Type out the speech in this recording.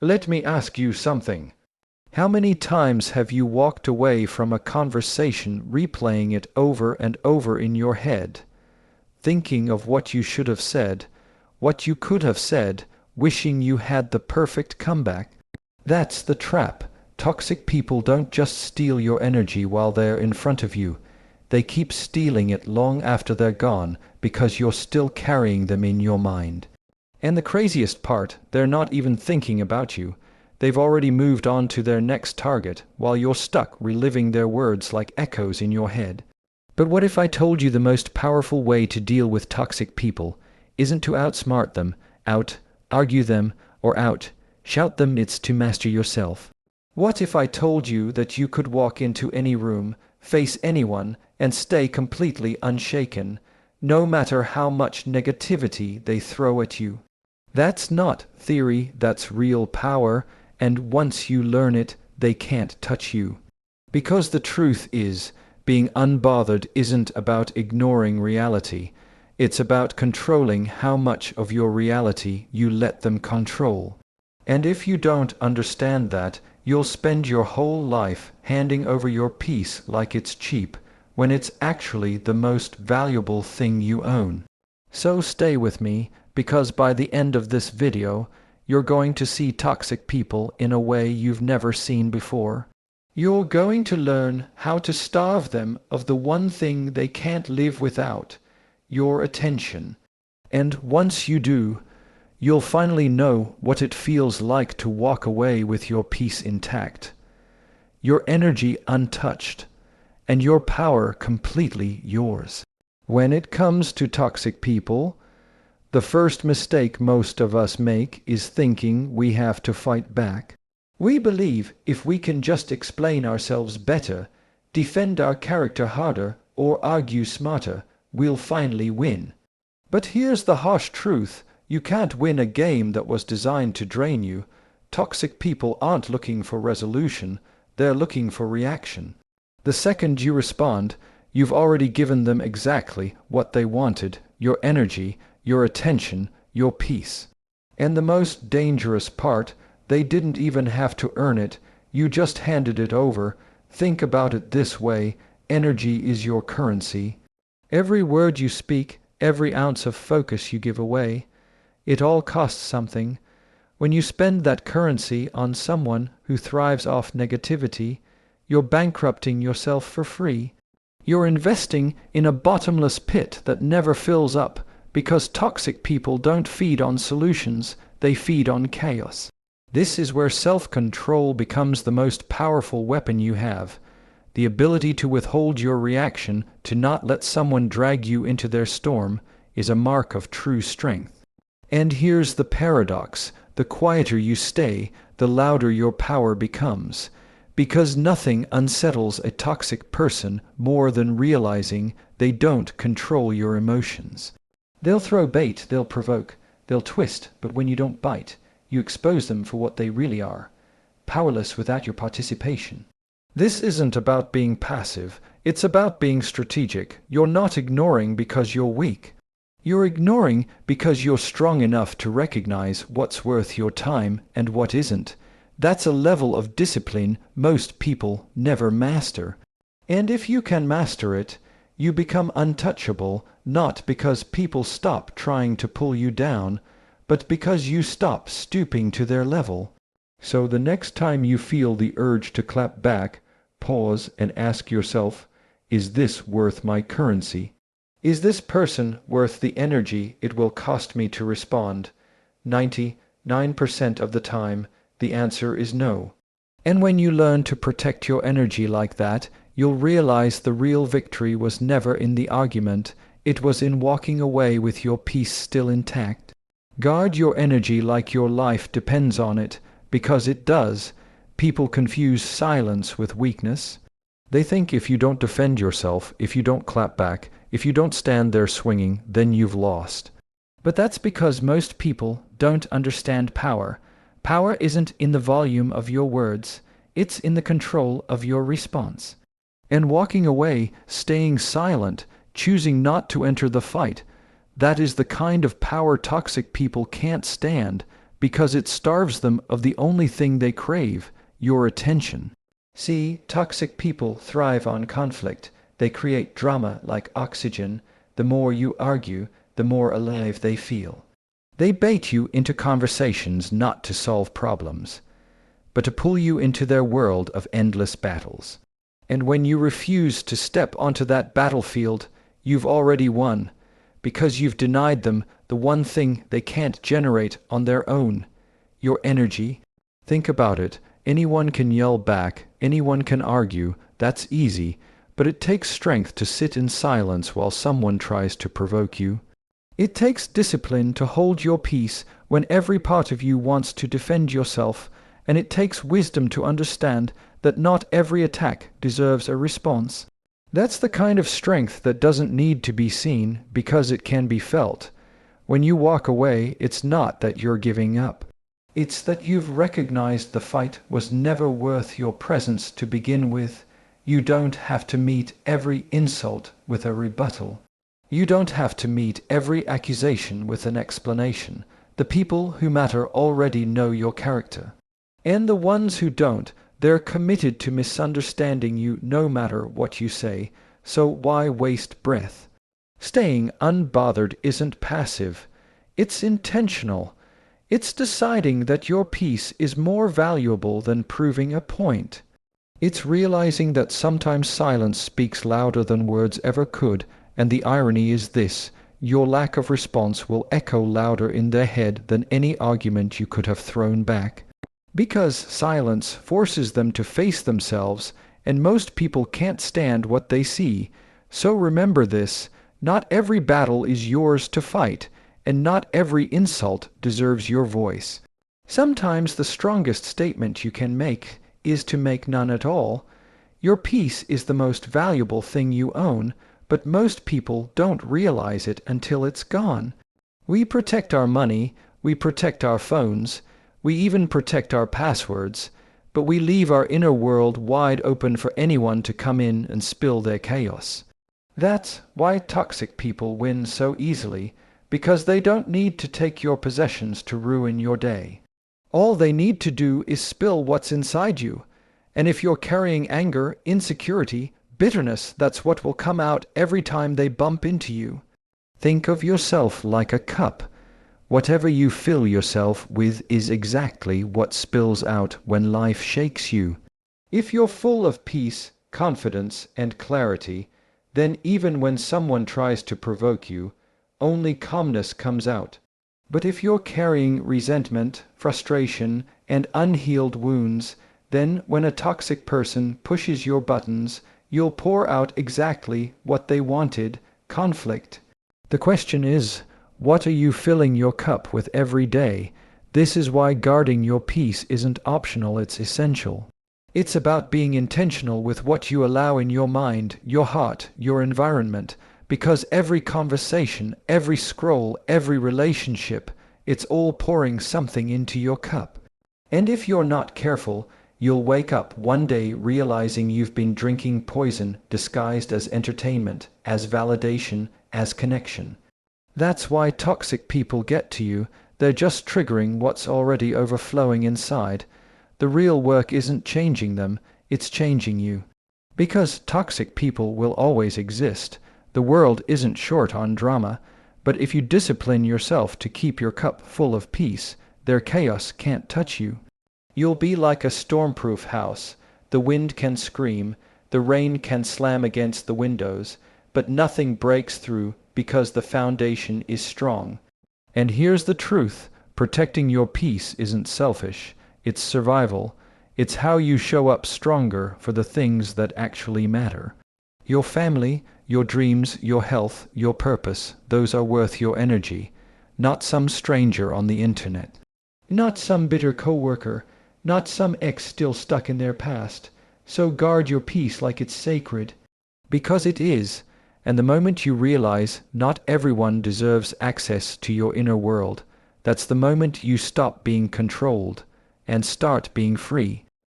Let me ask you something. How many times have you walked away from a conversation replaying it over and over in your head, thinking of what you should have said, what you could have said, wishing you had the perfect comeback? That's the trap. Toxic people don't just steal your energy while they're in front of you. They keep stealing it long after they're gone because you're still carrying them in your mind. And the craziest part, they're not even thinking about you. They've already moved on to their next target while you're stuck reliving their words like echoes in your head. But what if I told you the most powerful way to deal with toxic people isn't to outsmart them, out-argue them, or out-shout them, it's to master yourself? What if I told you that you could walk into any room, face anyone, and stay completely unshaken, no matter how much negativity they throw at you? That's not theory, that's real power, and once you learn it, they can't touch you. Because the truth is, being unbothered isn't about ignoring reality. It's about controlling how much of your reality you let them control. And if you don't understand that, you'll spend your whole life handing over your peace like it's cheap, when it's actually the most valuable thing you own. So stay with me, because by the end of this video, you're going to see toxic people in a way you've never seen before. You're going to learn how to starve them of the one thing they can't live without, your attention. And once you do, you'll finally know what it feels like to walk away with your peace intact, your energy untouched, and your power completely yours. When it comes to toxic people, the first mistake most of us make is thinking we have to fight back. We believe if we can just explain ourselves better, defend our character harder, or argue smarter, we'll finally win. But here's the harsh truth. You can't win a game that was designed to drain you. Toxic people aren't looking for resolution, they're looking for reaction. The second you respond, you've already given them exactly what they wanted, your energy, your attention, your peace. And the most dangerous part, they didn't even have to earn it, you just handed it over. Think about it this way, energy is your currency. Every word you speak, every ounce of focus you give away, it all costs something. When you spend that currency on someone who thrives off negativity, you're bankrupting yourself for free. You're investing in a bottomless pit that never fills up, because toxic people don't feed on solutions, they feed on chaos. This is where self-control becomes the most powerful weapon you have. The ability to withhold your reaction, to not let someone drag you into their storm, is a mark of true strength. And here's the paradox. The quieter you stay, the louder your power becomes. Because nothing unsettles a toxic person more than realizing they don't control your emotions. They'll throw bait, they'll provoke, they'll twist, but when you don't bite, you expose them for what they really are, powerless without your participation. This isn't about being passive, it's about being strategic. You're not ignoring because you're weak. You're ignoring because you're strong enough to recognize what's worth your time and what isn't. That's a level of discipline most people never master. And if you can master it, you become untouchable, not because people stop trying to pull you down, but because you stop stooping to their level. So the next time you feel the urge to clap back, pause and ask yourself, is this worth my currency? Is this person worth the energy it will cost me to respond? 99% of the time, the answer is no. And when you learn to protect your energy like that, you'll realize the real victory was never in the argument, it was in walking away with your peace still intact. Guard your energy like your life depends on it, because it does. People confuse silence with weakness. They think if you don't defend yourself, if you don't clap back, if you don't stand there swinging, then you've lost. But that's because most people don't understand power. Power isn't in the volume of your words, it's in the control of your response. And walking away, staying silent, choosing not to enter the fight, that is the kind of power toxic people can't stand. because it starves them of the only thing they crave, your attention. See, toxic people thrive on conflict. They create drama like oxygen. The more you argue, the more alive they feel. They bait you into conversations not to solve problems, but to pull you into their world of endless battles. And when you refuse to step onto that battlefield, you've already won, because you've denied them the one thing they can't generate on their own, your energy. Think about it. Anyone can yell back, anyone can argue, that's easy, but it takes strength to sit in silence while someone tries to provoke you. It takes discipline to hold your peace when every part of you wants to defend yourself, and it takes wisdom to understand that not every attack deserves a response. That's the kind of strength that doesn't need to be seen because it can be felt. When you walk away, it's not that you're giving up. It's that you've recognized the fight was never worth your presence to begin with. You don't have to meet every insult with a rebuttal. You don't have to meet every accusation with an explanation. The people who matter already know your character. And the ones who don't, they're committed to misunderstanding you no matter what you say, so why waste breath? Staying unbothered isn't passive. It's intentional. It's deciding that your peace is more valuable than proving a point. It's realizing that sometimes silence speaks louder than words ever could, and the irony is this: your lack of response will echo louder in their head than any argument you could have thrown back. Because silence forces them to face themselves, and most people can't stand what they see. So remember this: not every battle is yours to fight, and not every insult deserves your voice. Sometimes the strongest statement you can make is to make none at all. Your peace is the most valuable thing you own, but most people don't realize it until it's gone. We protect our money, we protect our phones, we even protect our passwords, but we leave our inner world wide open for anyone to come in and spill their chaos. That's why toxic people win so easily, because they don't need to take your possessions to ruin your day. All they need to do is spill what's inside you. And if you're carrying anger, insecurity, bitterness, that's what will come out every time they bump into you. Think of yourself like a cup. Whatever you fill yourself with is exactly what spills out when life shakes you. If you're full of peace, confidence, and clarity, then even when someone tries to provoke you, only calmness comes out. But if you're carrying resentment, frustration, and unhealed wounds, then when a toxic person pushes your buttons, you'll pour out exactly what they wanted: conflict. The question is, what are you filling your cup with every day? This is why guarding your peace isn't optional, it's essential. It's about being intentional with what you allow in your mind, your heart, your environment, because every conversation, every scroll, every relationship, it's all pouring something into your cup. And if you're not careful, you'll wake up one day realizing you've been drinking poison disguised as entertainment, as validation, as connection. That's why toxic people get to you. They're just triggering what's already overflowing inside. The real work isn't changing them, it's changing you. Because toxic people will always exist. The world isn't short on drama, but if you discipline yourself to keep your cup full of peace, their chaos can't touch you. You'll be like a stormproof house. The wind can scream, the rain can slam against the windows, but nothing breaks through because the foundation is strong. And here's the truth: protecting your peace isn't selfish, it's survival. It's how you show up stronger for the things that actually matter. Your family, your dreams, your health, your purpose, those are worth your energy, not some stranger on the internet. Not some bitter coworker, not some ex still stuck in their past. So guard your peace like it's sacred, because it is. And the moment you realize not everyone deserves access to your inner world, that's the moment you stop being controlled and start being free.